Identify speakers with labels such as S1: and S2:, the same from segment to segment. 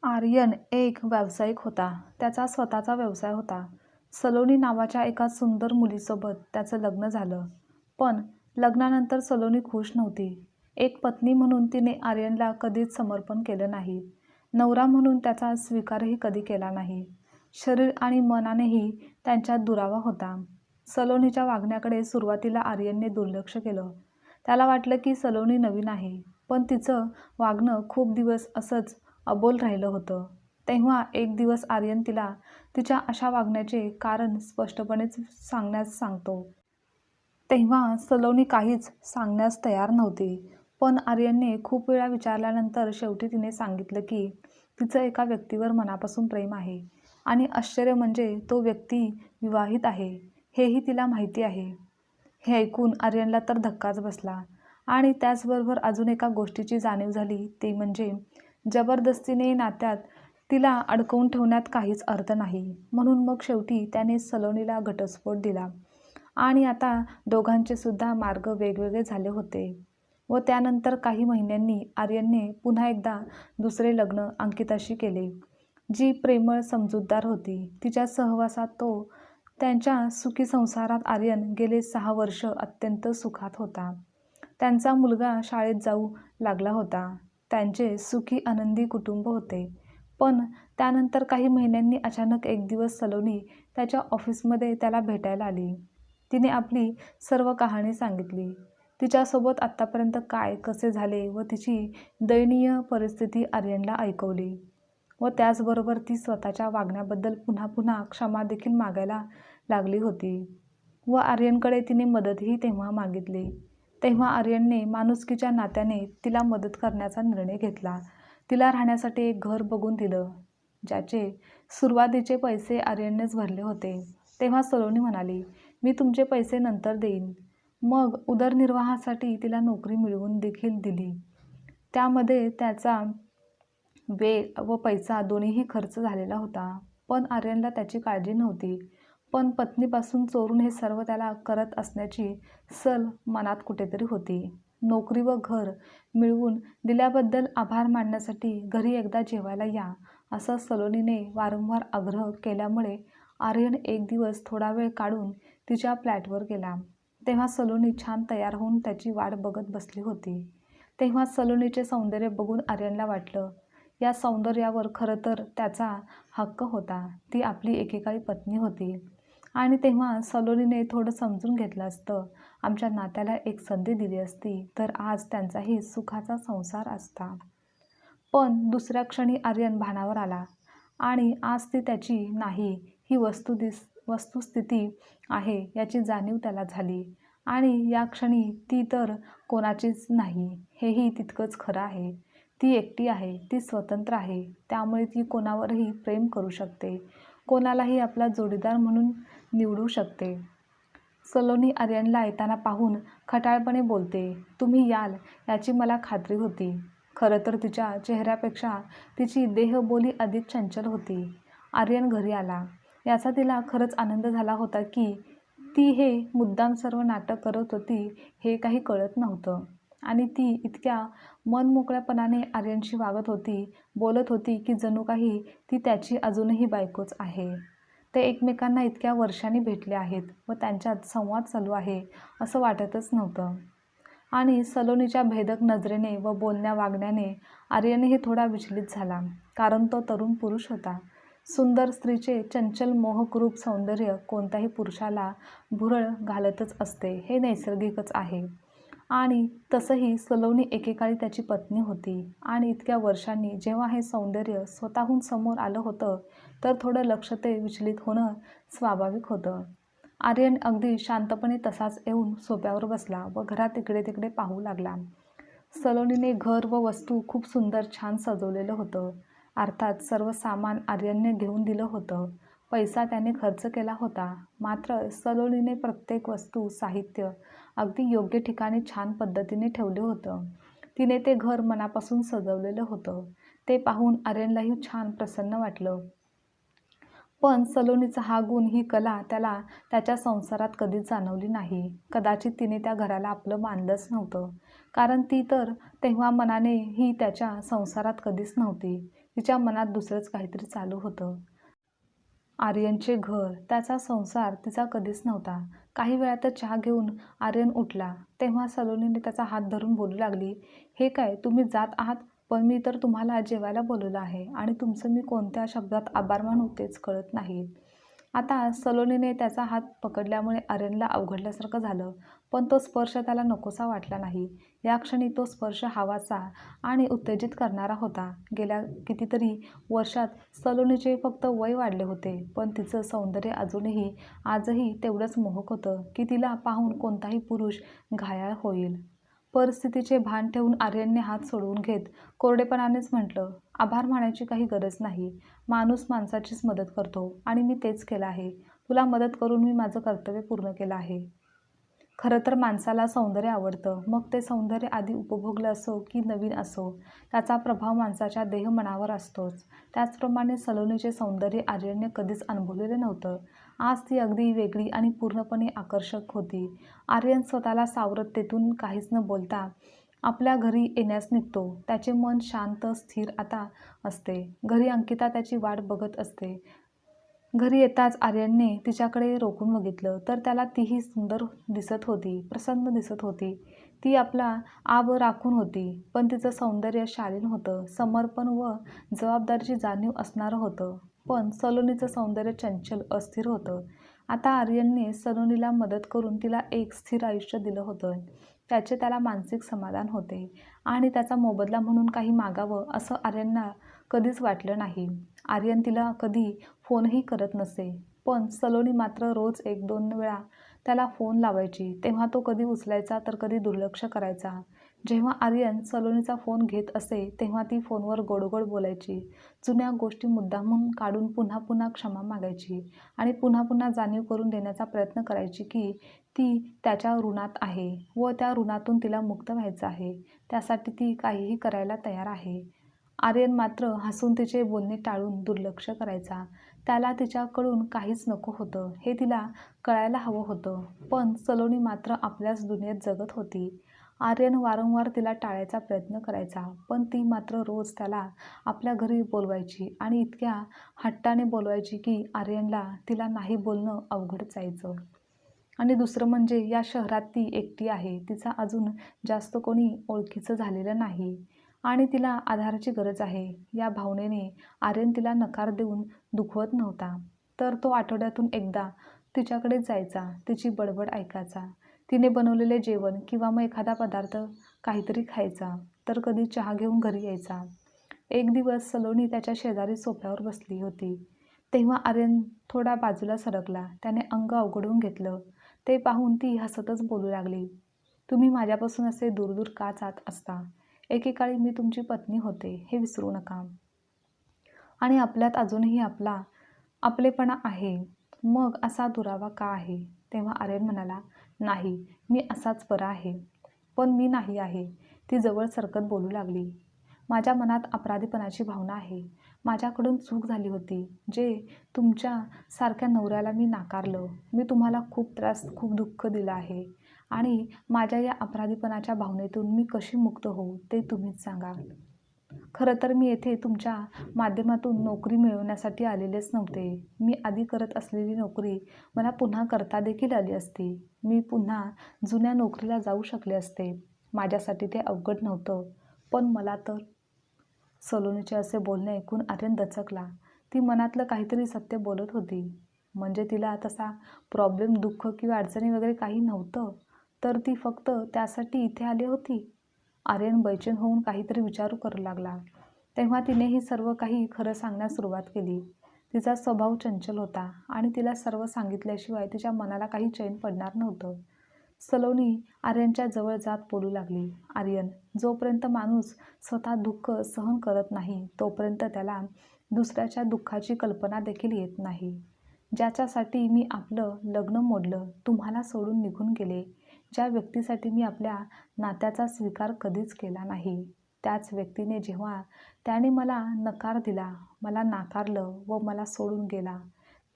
S1: आर्यन एक व्यावसायिक होता. त्याचा स्वतःचा व्यवसाय होता. सलोनी नावाच्या एका सुंदर मुलीसोबत त्याचं लग्न झालं. पण लग्नानंतर सलोनी खुश नव्हती. एक पत्नी म्हणून तिने आर्यनला कधीच समर्पण केलं नाही. नवरा म्हणून त्याचा स्वीकारही कधी केला नाही. शरीर आणि मनानेही त्यांच्यात दुरावा होता. सलोनीच्या वागण्याकडे सुरुवातीला आर्यनने दुर्लक्ष केलं. त्याला वाटलं की सलोनी नवीन आहे, पण तिचं वागणं खूप दिवस असंच अबोल राहिलं होतं. तेव्हा एक दिवस आर्यन तिला तिच्या अशा वागण्याचे कारण स्पष्टपणेच सांगण्यास सांगतो. तेव्हा सलोनी काहीच सांगण्यास तयार नव्हती. पण आर्यनने खूप वेळा विचारल्यानंतर शेवटी तिने सांगितलं की तिचं एका व्यक्तीवर मनापासून प्रेम आहे आणि आश्चर्य म्हणजे तो व्यक्ती विवाहित आहे, हेही तिला माहिती आहे. हे ऐकून आर्यनला तर धक्काच बसला आणि त्याचबरोबर अजून एका गोष्टीची जाणीव झाली, ती म्हणजे जबरदस्तीने नात्यात तिला अडकवून ठेवण्यात काहीच अर्थ नाही. म्हणून मग शेवटी त्याने सलोनीला घटस्फोट दिला आणि आता दोघांचे सुद्धा मार्ग वेगवेगळे झाले होते. व त्यानंतर काही महिन्यांनी आर्यनने पुन्हा एकदा दुसरे लग्न अंकिताशी केले, जी प्रेमळ समजूतदार होती. तिच्या सहवासात त्यांच्या सुखी संसारात आर्यन गेले 6 वर्ष अत्यंत सुखात होता. त्यांचा मुलगा शाळेत जाऊ लागला होता. त्यांचे सुखी आनंदी कुटुंब होते. पण त्यानंतर काही महिन्यांनी अचानक एक दिवस सलोनी त्याच्या ऑफिसमध्ये त्याला भेटायला आली. तिने आपली सर्व कहाणी सांगितली. तिच्यासोबत आत्तापर्यंत काय कसे झाले व तिची दयनीय परिस्थिती आर्यनला ऐकवली. व त्याचबरोबर ती स्वतःच्या वागण्याबद्दल पुन्हा पुन्हा क्षमा देखील मागायला लागली होती. व आर्यनकडे तिने मदतही तेव्हा मागितली. तेव्हा आर्यनने माणुसकीच्या नात्याने तिला मदत करण्याचा निर्णय घेतला. तिला राहण्यासाठी एक घर बघून दिलं, ज्याचे सुरुवातीचे पैसे आर्यननेच भरले होते. तेव्हा सलोनी म्हणाली, मी तुमचे पैसे नंतर देईन. मग उदरनिर्वाहासाठी तिला नोकरी मिळवून देखील दिली. त्यामध्ये त्याचा वेळ व पैसा दोन्हीही खर्च झालेला होता. पण आर्यनला त्याची काळजी नव्हती. पण पत्नीपासून चोरून हे सर्व त्याला करत असण्याची सल मनात कुठेतरी होती. नोकरी व घर मिळवून दिल्याबद्दल आभार मानण्यासाठी घरी एकदा जेवायला या, असं सलोनीने वारंवार आग्रह केल्यामुळे आर्यन एक दिवस थोडा वेळ काढून तिच्या फ्लॅटवर गेला. तेव्हा सलोनी छान तयार होऊन त्याची वाट बघत बसली होती. तेव्हा सलोनीचे सौंदर्य बघून आर्यनला वाटलं, या सौंदर्यावर खरं तर त्याचा हक्क होता. ती आपली एकेकाळी पत्नी होती आणि तेव्हा सलोनीने थोडं समजून घेतलं असतं, आमच्या नात्याला एक संधी दिली असती तर आज त्यांचाही सुखाचा संसार असता. पण दुसऱ्या क्षणी आर्यन भानावर आला आणि आज ती त्याची नाही, ही वस्तुस्थिती आहे याची जाणीव त्याला झाली. आणि या क्षणी ती तर कोणाचीच नाही, हेही तितकंच खरं आहे. ती एकटी आहे, ती स्वतंत्र आहे, त्यामुळे ती कोणावरही प्रेम करू शकते, कोणालाही आपला जोडीदार म्हणून निवडू शकते. सलोनी आर्यनला येताना पाहून खट्याळपणे बोलते, तुम्ही याल याची मला खात्री होती. खरं तर तिच्या चेहऱ्यापेक्षा तिची देहबोली अधिक चंचल होती. आर्यन घरी आला याचा तिला खरंच आनंद झाला होता की ती हे मुद्दाम सर्व नाटक करत होती हे काही कळत नव्हतं. आणि ती इतक्या मनमोकळेपणाने आर्यनशी वागत होती, बोलत होती की जणू काही ती त्याची अजूनही बायकोच आहे. ते एकमेकांना इतक्या वर्षांनी भेटले आहेत व त्यांच्यात संवाद चालू आहे असं वाटतच नव्हतं. आणि सलोनीच्या भेदक नजरेने व बोलण्या वागण्याने आर्यनही थोडा विचलित झाला, कारण तो तरुण पुरुष होता. सुंदर स्त्रीचे चंचल मोहक रूप सौंदर्य कोणत्याही पुरुषाला भुरळ घालतच असते, हे नैसर्गिकच आहे. आणि तसंही सलोनी एकेकाळी त्याची पत्नी होती आणि इतक्या वर्षांनी जेव्हा हे सौंदर्य स्वतःहून समोर आलं होतं तर थोडं लक्ष ते विचलित होणं स्वाभाविक होतं. आर्यन अगदी शांतपणे तसाच येऊन सोफ्यावर बसला व घरात इकडे तिकडे पाहू लागला. सलोनीने घर व वस्तू खूप सुंदर छान सजवलेलं होतं. अर्थात सर्व सामान आर्यनने घेऊन दिलं होतं. पैसा त्याने खर्च केला होता. मात्र सलोनीने प्रत्येक वस्तू साहित्य अगदी योग्य ठिकाणी छान पद्धतीने ठेवले होतं. तिने ते घर मनापासून सजवलेलं होतं. ते पाहून आर्यनलाही छान प्रसन्न वाटलं. पण सलोनीचा हा गुण, ही कला त्याला त्याच्या संसारात कधीच जाणवली नाही. कदाचित तिने त्या घराला आपलं मानलंच नव्हतं. कारण ती तर तेव्हा मनाने ही त्याच्या संसारात कधीच नव्हती. तिच्या मनात दुसरंच काहीतरी चालू होतं. आर्यनचे घर, त्याचा संसार तिचा कधीच नव्हता. काही वेळातच चहा घेऊन आर्यन उठला. तेव्हा सलोनीने त्याचा हात धरून बोलू लागली, "हे काय, तुम्ही जात आहात? पण मी तर तुम्हाला जेवायला बोलवलं आहे आणि तुमचं मी कोणत्या शब्दात आभार मानू तेच कळत नाही." आता सलोनीने त्याचा हात पकडल्यामुळे आर्यनला अवघडल्यासारखं झालं. पण तो स्पर्श त्याला नकोसा वाटला नाही. या क्षणी तो स्पर्श हवाचा आणि उत्तेजित करणारा होता. गेल्या कितीतरी वर्षात सलोनीचे फक्त वय वाढले होते, पण तिचं सौंदर्य आजही तेवढंच मोहक होतं की तिला पाहून कोणताही पुरुष घायाळ होईल. परिस्थितीचे भान ठेवून आर्यनने हात सोडवून घेत कोरडेपणानेच म्हटलं, "आभार मानायची काही गरज नाही. माणूस माणसाचीच मदत करतो आणि मी तेच केलं आहे. तुला मदत करून मी माझं कर्तव्य पूर्ण केलं आहे." खरं तर माणसाला सौंदर्य आवडतं. मग ते सौंदर्य आधी उपभोगलं असो की नवीन असो, त्याचा प्रभाव माणसाच्या देहमनावर असतोच. त्याचप्रमाणे सलोनीचे सौंदर्य आर्यनने कधीच अनुभवलेलं नव्हतं. आज ती अगदी वेगळी आणि पूर्णपणे आकर्षक होती. आर्यन स्वतःला सावरत तेथून काहीच न बोलता आपल्या घरी येण्यास निघतो. त्याचे मन शांत, स्थिर आता असते. घरी अंकिता त्याची वाट बघत असते. घरी येताच आर्यनने तिच्याकडे रोखून बघितलं तर त्याला तीही सुंदर दिसत होती, प्रसन्न दिसत होती. ती आपला आब राखून होती, पण तिचं सौंदर्य शालीन होतं, समर्पण व जबाबदारीची जाणीव असणारं होतं. पण सलोनीचं सौंदर्य चंचल, अस्थिर होतं. आता आर्यनने सलोनीला मदत करून तिला एक स्थिर आयुष्य दिलं होतं. त्याचे त्याला मानसिक समाधान होते आणि त्याचा मोबदला म्हणून काही मागावं असं आर्यनला कधीच वाटलं नाही. आर्यन तिला कधी फोनही करत नसे. पण सलोनी मात्र रोज 1-2 वेळा त्याला फोन लावायची. तेव्हा तो कधी उचलायचा तर कधी दुर्लक्ष करायचा. जेव्हा आर्यन सलोनीचा फोन घेत असे तेव्हा ती फोनवर गोड बोलायची. जुन्या गोष्टी मुद्दामहून काढून पुन्हा पुन्हा क्षमा मागायची आणि पुन्हा पुन्हा जाणीव करून देण्याचा प्रयत्न करायची की ती त्याच्या ऋणात आहे व त्या ऋणातून तिला मुक्त व्हायचं आहे. त्यासाठी ती काहीही करायला तयार आहे. आर्यन मात्र हसून तिचे बोलणे टाळून दुर्लक्ष करायचा. त्याला तिच्याकडून काहीच नको होतं हे तिला कळायला हवं होतं. पण सलोनी मात्र आपल्याच दुनियेत जगत होती. आर्यन वारंवार तिला टाळायचा प्रयत्न करायचा, पण ती मात्र रोज त्याला आपल्या घरी बोलवायची आणि इतक्या हट्टाने बोलवायची की आर्यनला तिला नाही बोलणं अवघड जायचं. आणि दुसरं म्हणजे या शहरात ती एकटी आहे. तिचा अजून जास्त कोणी ओळखीचं झालेलं नाही आणि तिला आधाराची गरज आहे. या भावनेने आर्यन तिला नकार देऊन दुखवत नव्हता. तर तो आठवड्यातून एकदा तिच्याकडे जायचा, तिची बडबड ऐकायचा. तिने बनवलेले जेवण किंवा मग एखादा पदार्थ काहीतरी खायचा, तर कधी चहा घेऊन घरी यायचा. एक दिवस सलोनी त्याच्या शेजारी सोफ्यावर बसली होती. तेव्हा आर्यन थोडा बाजूला सरकला. त्याने अंग अवघडून घेतलं. ते पाहून ती हसतच बोलू लागली, "तुम्ही माझ्यापासून असे दूर का जात असता? एकेकाळी मी तुमची पत्नी होते, हे विसरू नका. आणि आपल्यात अजूनही आपलेपणा आहे. मग असा दुरावा का आहे?" तेव्हा आर्यन म्हणाला, "नाही, मी असाच बरा आहे." "पण मी नाही आहे." ती जवळ सरकत बोलू लागली. "माझ्या मनात अपराधीपणाची भावना आहे. माझ्याकडून चूक झाली होती. जे तुमच्या सारख्या नवऱ्याला मी नाकारलं. मी तुम्हाला खूप त्रास, खूप दुःख दिलं आहे. आणि माझ्या या अपराधीपणाच्या भावनेतून मी कशी मुक्त होऊ ते तुम्हीच सांगा. खरं तर मी येथे तुमच्या माध्यमातून नोकरी मिळवण्यासाठी आलेलेच नव्हते. मी आधी करत असलेली नोकरी मला पुन्हा करता देखील आली असती. मी पुन्हा जुन्या नोकरीला जाऊ शकले असते. माझ्यासाठी ते अवघड नव्हतं. पण मला तर." सलोनीचे असे बोलणे ऐकून आर्यन दचकला. ती मनातलं काहीतरी सत्य बोलत होती. म्हणजे तिला तसा प्रॉब्लेम, दुःख किंवा अडचणी वगैरे काही नव्हतं, तर ती फक्त त्यासाठी इथे आली होती. आर्यन बैचेन होऊन काहीतरी विचारू करू लागला. तेव्हा तिनेही सर्व काही खरं सांगण्यास सुरुवात केली. तिचा स्वभाव चंचल होता आणि तिला सर्व सांगितल्याशिवाय तिच्या मनाला काही चैन पडणार नव्हतं. सलोनी आर्यनच्या जवळ जात बोलू लागली, "आर्यन, जोपर्यंत माणूस स्वतः दुःख सहन करत नाही तोपर्यंत त्याला दुसऱ्याच्या दुःखाची कल्पना देखील येत नाही. ज्याच्यासाठी मी आपलं लग्न मोडलं, तुम्हाला सोडून निघून गेले, ज्या व्यक्तीसाठी मी आपल्या नात्याचा स्वीकार कधीच केला नाही, त्याच व्यक्तीने जेव्हा त्याने मला नकार दिला, मला नाकारलं व मला सोडून गेला,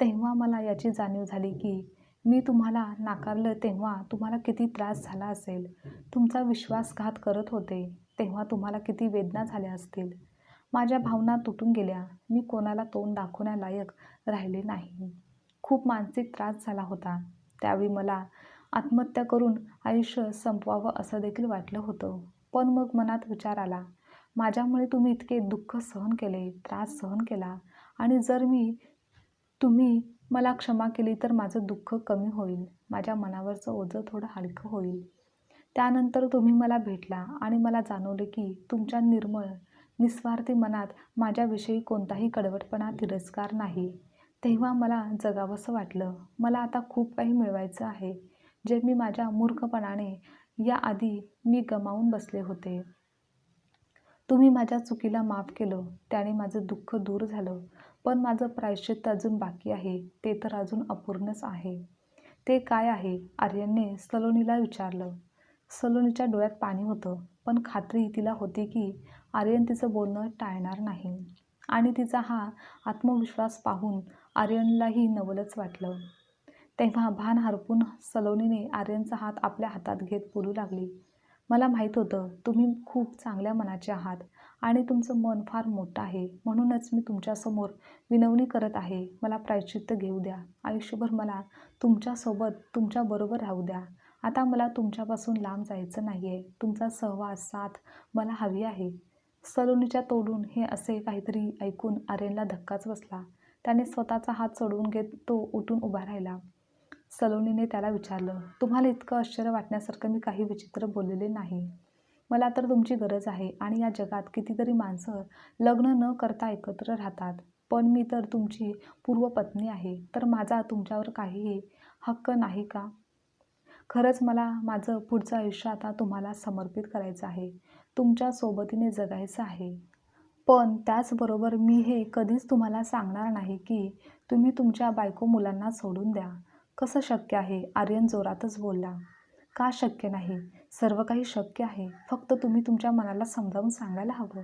S1: तेव्हा मला याची जाणीव झाली की मी तुम्हाला नाकारलं तेव्हा तुम्हाला किती त्रास झाला असेल. तुमचा विश्वासघात करत होते तेव्हा तुम्हाला किती वेदना झाल्या असतील. माझ्या भावना तुटून गेल्या. मी कोणाला तोंड दाखवण्यालायक राहिले नाही. खूप मानसिक त्रास झाला होता. त्यावेळी मला आत्महत्या करून आयुष्य संपवावं असं देखील वाटलं होतं. पण मग मनात विचार आला, माझ्यामुळे तुम्ही इतके दुःख सहन केले, त्रास सहन केला आणि जर तुम्ही मला क्षमा केली तर माझं दुःख कमी होईल. माझ्या मनावरचं ओझं थोडं हलकं होईल. त्यानंतर तुम्ही मला भेटला आणि मला जाणवले की तुमच्या निर्मळ, निस्वार्थी मनात माझ्याविषयी कोणताही कडवटपणा, तिरस्कार नाही. तेव्हा मला जगावंसं वाटलं. मला आता खूप काही मिळवायचं आहे, जे मी माझ्या मूर्खपणाने याआधी मी गमावून बसले होते. तुम्ही माझ्या चुकीला माफ केलं, त्याने माझं दुःख दूर झालं. पण माझं प्रायश्चित्त अजून बाकी आहे. ते तर अजून अपूर्णच आहे. ते काय आहे? आर्यनने सलोनीला विचारलं. सलोनीच्या डोळ्यात पाणी होतं, पण खात्री तिला होती की आर्यन तिचं बोलणं टाळणार नाही. आणि तिचा हा आत्मविश्वास पाहून आर्यनलाही नवलच वाटलं. तेव्हा भान हरपून सलोनीने आर्यनचा हात आपल्या हातात घेत बोलू लागली. मला माहीत होतं तुम्ही खूप चांगल्या मनाचे आहात आणि तुमचं मन फार मोठं आहे. म्हणूनच मी तुमच्यासमोर विनवणी करत आहे. मला प्रायश्चित्त घेऊ द्या. आयुष्यभर मला तुमच्यासोबत, तुमच्याबरोबर राहू द्या. आता मला तुमच्यापासून लांब जायचं नाही आहे. तुमचा सहवास, साथ मला हवी आहे. सलोनीच्या तोंडून हे असे काहीतरी ऐकून आर्यनला धक्काच बसला. त्याने स्वतःचा हात सोडवून घेत तो उठून उभा राहिला. सलोनीने त्याला विचारलं, तुम्हाला इतकं आश्चर्य वाटण्यासारखं मी काही विचित्र बोललेले नाही. मला तर तुमची गरज आहे आणि या जगात कितीतरी माणसं लग्न न करता एकत्र राहतात. पण मी तर तुमची पूर्वपत्नी आहे, तर माझा तुमच्यावर काहीही हक्क नाही का? खरंच मला माझं पुढचं आयुष्य आता तुम्हाला समर्पित करायचं आहे. तुमच्या सोबतीने जगायचं आहे. पण त्याचबरोबर मी हे कधीच तुम्हाला सांगणार नाही की तुम्ही तुमच्या बायको मुलांना सोडून द्या. कसं शक्य आहे? आर्यन जोरातच बोलला. का शक्य नाही? सर्व काही शक्य आहे. फक्त तुम्ही तुमच्या मनाला समजावून सांगायला हवं.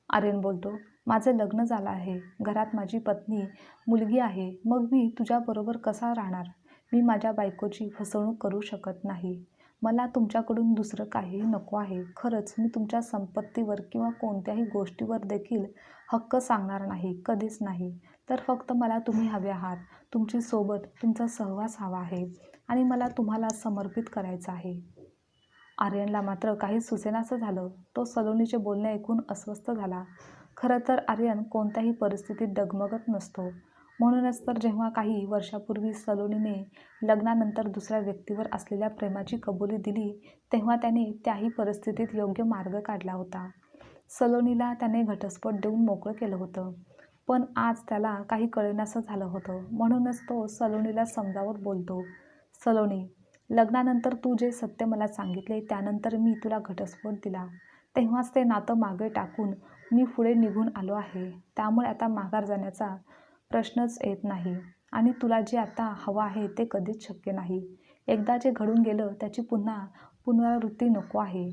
S1: आर्यन बोलतो, माझं लग्न झालं आहे. घरात माझी पत्नी, मुलगी आहे. मग मी तुझ्याबरोबर कसा राहणार? मी माझ्या बायकोची फसवणूक करू शकत नाही. मला तुमच्याकडून दुसरं काहीही नको आहे. खरंच मी तुमच्या संपत्तीवर किंवा कोणत्याही गोष्टीवर देखील हक्क सांगणार नाही, कधीच नाही. तर फक्त मला तुम्ही हवे आहात. तुमची सोबत, तुमचा सहवास हवा आहे आणि मला तुम्हाला समर्पित करायचं आहे. आर्यनला मात्र काही सुचेनासं झालं. तो सलोनीचे बोलणे ऐकून अस्वस्थ झाला. खरं तर आर्यन कोणत्याही परिस्थितीत डगमगत नसतो. म्हणूनच तर जेव्हा काही वर्षापूर्वी सलोनीने लग्नानंतर दुसऱ्या व्यक्तीवर असलेल्या प्रेमाची कबुली दिली, तेव्हा त्याने त्याही परिस्थितीत योग्य मार्ग काढला होता. सलोनीला त्याने घटस्फोट देऊन मोकळं केलं होतं. पण आज त्याला काही कळेनासं झालं होतं. म्हणूनच तो सलोनीला समजावत बोलतो, सलोनी, लग्नानंतर तू जे सत्य मला सांगितले त्यानंतर मी तुला घटस्फोट दिला. तेव्हाच ते नातं मागे टाकून मी पुढे निघून आलो आहे. त्यामुळे आता माघार जाण्याचा प्रश्नच येत नाही आणि तुला जे आता हवं आहे ते कधीच शक्य नाही. एकदा जे घडून गेलं त्याची पुन्हा पुनरावृत्ती नको आहे.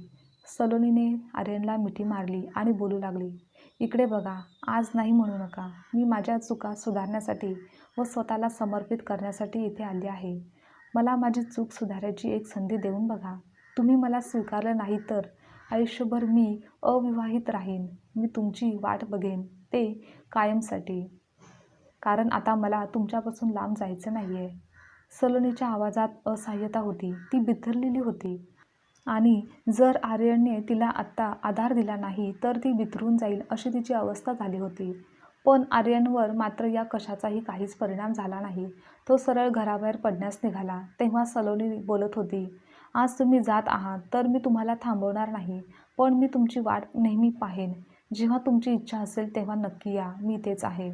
S1: सलोनीने आर्यनला मिठी मारली आणि बोलू लागली, इकडे बघा, आज नाही म्हणू नका. मी माझ्या चुका सुधारण्यासाठी व स्वतःला समर्पित करण्यासाठी इथे आली आहे. मला माझी चूक सुधारायची एक संधी देऊन बघा. तुम्ही मला स्वीकारलं नाही तर आयुष्यभर मी अविवाहित राहीन. मी तुमची वाट बघेन, ते कायमसाठी. कारण आता मला तुमच्यापासून लांब जायचं नाही आहे. सलोनीच्या आवाजात असहाय्यता होती. ती बिथरलेली होती. आणि जर आर्यनने तिला आत्ता आधार दिला नाही तर ती बिथरून जाईल अशी तिची अवस्था झाली होती. पण आर्यनवर मात्र या कशाचाही काहीच परिणाम झाला नाही. तो सरळ घराबाहेर पडण्यास निघाला. तेव्हा सलोनी बोलत होती, आज तुम्ही जात आहात तर मी तुम्हाला थांबवणार नाही. पण मी तुमची वाट नेहमी पाहेन. जेव्हा तुमची इच्छा असेल तेव्हा नक्की या. मी इथेच आहे.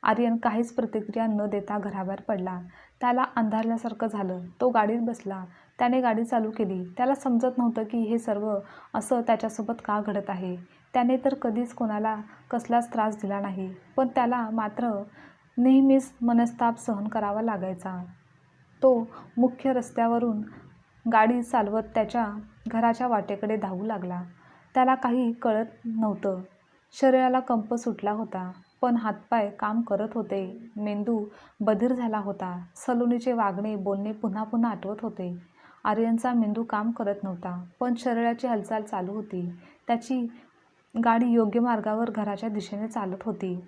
S1: आर्यन काहीच प्रतिक्रिया न देता घराबाहेर पडला. त्याला अंधारल्यासारखं झालं. तो गाडीत बसला. त्याने गाडी चालू केली. त्याला समजत नव्हतं की हे सर्व असं त्याच्यासोबत का घडत आहे. त्याने तर कधीच कोणाला कसलाच त्रास दिला नाही. पण त्याला मात्र नेहमीच मनस्ताप सहन करावा लागायचा. तो मुख्य रस्त्यावरून गाडी चालवत त्याच्या घराच्या वाटेकडे धावू लागला. त्याला काही कळत नव्हतं. शरीराला कंप सुटला होता, पण हातपाय काम करत होते. मेंदू बधीर झाला होता. सलोनीचे वागणे, बोलणे पुन्हा पुन्हा आठवत होते. आर्यनचा मेंदू काम करत नव्हता, पण शरीराची हालचाल चालू होती. त्याची गाडी योग्य मार्गावर घराच्या दिशेने चालत होती.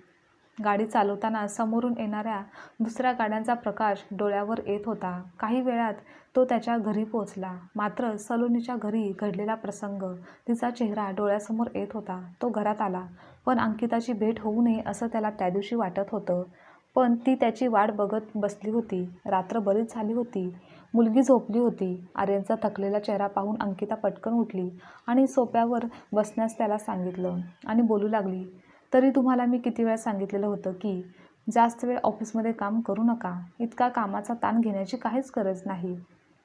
S1: गाडी चालवताना समोरून येणाऱ्या दुसऱ्या गाड्यांचा प्रकाश डोळ्यावर येत होता. काही वेळात तो त्याच्या घरी पोहोचला. मात्र सलोनीच्या घरी घडलेला प्रसंग, तिचा चेहरा डोळ्यासमोर येत होता. तो घरात आला, पण अंकिताची भेट होऊ नये असं त्याला त्या दिवशी वाटत होतं. पण ती त्याची वाट बघत बसली होती. रात्र बरीच झाली होती. मुलगी झोपली होती. आर्यनचा थकलेला चेहरा पाहून अंकिता पटकन उठली आणि सोफ्यावर बसण्यास त्याला सांगितलं आणि बोलू लागली, तरी तुम्हाला मी किती वेळा सांगितलेलं होतं की जास्त वेळ ऑफिसमध्ये काम करू नका. इतका कामाचा ताण घेण्याची काहीच गरज नाही.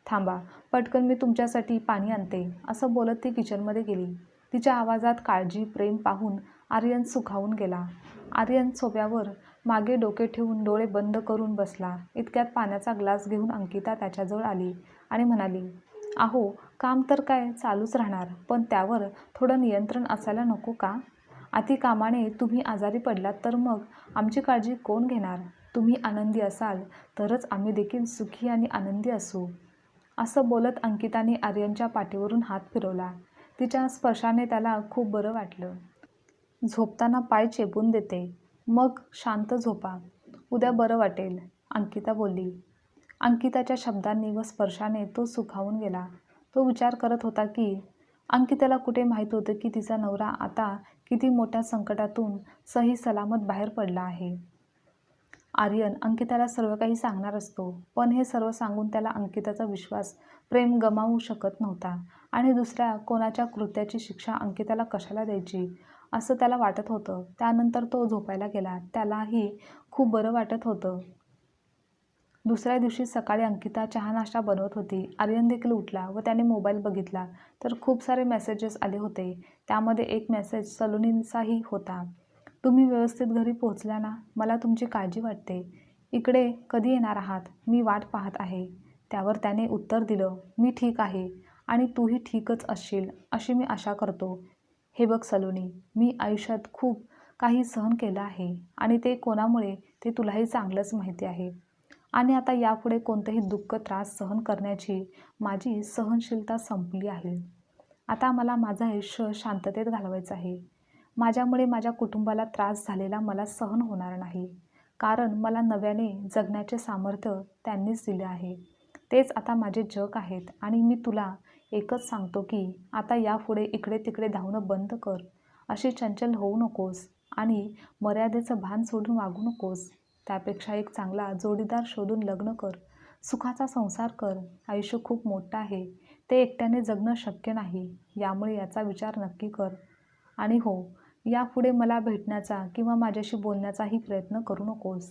S1: थांबा, पटकन मी तुमच्यासाठी पाणी आणते, असं बोलत ती किचनमध्ये गेली. तिच्या आवाजात काळजी, प्रेम पाहून आर्यन सुखावून गेला. आर्यन सोफ्यावर मागे डोके ठेवून डोळे बंद करून बसला. इतक्यात पाण्याचा ग्लास घेऊन अंकिता त्याच्याजवळ आली आणि म्हणाली, अहो, काम तर काय चालूच राहणार, पण त्यावर थोडं नियंत्रण असायला नको का? अति कामाने तुम्ही आजारी पडलात तर मग आमची काळजी कोण घेणार? तुम्ही आनंदी असाल तरच आम्ही देखील सुखी आणि आनंदी असू. असं बोलत अंकिताने आर्यनच्या पाठीवरून हात फिरवला. तिच्या स्पर्शाने त्याला खूप बरं वाटलं. झोपताना पाय चेपून देते, मग शांत झोपा. उद्या बरं वाटेल, अंकिता बोलली. अंकिताच्या शब्दांनी व स्पर्शाने तो सुखावून गेला. तो विचार करत होता की अंकिताला कुठे माहीत होतं की तिचा नवरा आता किती मोठ्या संकटातून सही सलामत बाहेर पडला आहे. आर्यन अंकिताला सर्व काही सांगणार असतो, पण हे सर्व सांगून त्याला अंकिताचा विश्वास, प्रेम गमावू शकत नव्हता आणि दुसऱ्या कोणाच्या कृत्याची शिक्षा अंकिताला कशाला द्यायची असं त्याला वाटत होतं. त्यानंतर तो झोपायला गेला. त्यालाही खूप बरं वाटत होतं. दुसऱ्या दिवशी सकाळी अंकिता चहा नाश्ता बनवत होती. आर्यन देखील उठला व त्याने मोबाईल बघितला तर खूप सारे मेसेजेस आले होते. त्यामध्ये एक मेसेज सलोनीचाही होता. तुम्ही व्यवस्थित घरी पोहोचला ना? मला तुमची काळजी वाटते. इकडे कधी येणार आहात? मी वाट पाहत आहे. त्यावर त्याने उत्तर दिलं, मी ठीक आहे आणि तूही ठीकच असशील अशी मी आशा करतो. हे बघ सलोनी, मी आयुष्यात खूप काही सहन केलं आहे आणि ते कोणामुळे ते तुलाही चांगलंच माहिती आहे. आणि आता यापुढे कोणतंही दुःख, त्रास सहन करण्याची माझी सहनशीलता संपली आहे. आता मला माझं आयुष्य शांततेत घालवायचं आहे. माझ्यामुळे माझ्या कुटुंबाला त्रास झालेला मला सहन होणार नाही. कारण मला नव्याने जगण्याचे सामर्थ्य त्यांनीच दिले आहे. तेच आता माझे जग आहेत आणि मी तुला एकच सांगतो की आता यापुढे इकडे तिकडे धावणं बंद कर. अशी चंचल होऊ नकोस आणि मर्यादेचं भान सोडून वागू नकोस. त्यापेक्षा एक चांगला जोडीदार शोधून लग्न कर. सुखाचा संसार कर. आयुष्य खूप मोठं आहे. ते एकट्याने जगणं शक्य नाही. यामुळे याचा विचार नक्की कर. आणि हो, यापुढे मला भेटण्याचा किंवा माझ्याशी बोलण्याचाही प्रयत्न करू नकोस.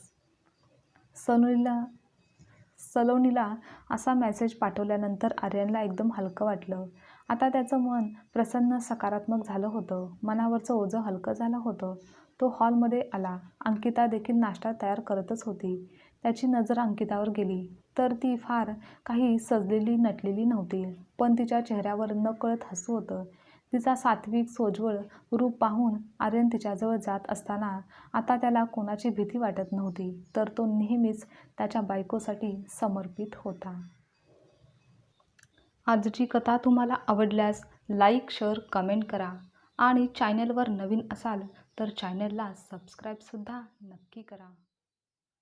S1: सलोनीला असा मेसेज पाठवल्यानंतर आर्यनला एकदम हलकं वाटलं. आता त्याचं मन प्रसन्न, सकारात्मक झालं होतं. मनावरचं ओझं हलकं झालं होतं. तो हॉलमध्ये आला. अंकिता देखील नाश्ता तयार करतच होती. त्याची नजर अंकितावर गेली तर ती फार काही सजलेली नटलेली नव्हती, पण तिच्या चेहऱ्यावर नकळत हसू होतं. तिचा सात्विक, सोज्वळ रूप पाहून आर्यन तिच्याजवळ जात असताना आता त्याला कोणाची भीती वाटत नव्हती, तर तो नेहमीच त्याच्या बायकोसाठी समर्पित होता. आजची कथा तुम्हाला आवडल्यास लाईक, शेअर, कमेंट करा आणि चॅनलवर नवीन असाल तर चॅनलला सबस्क्राईबसुद्धा नक्की करा.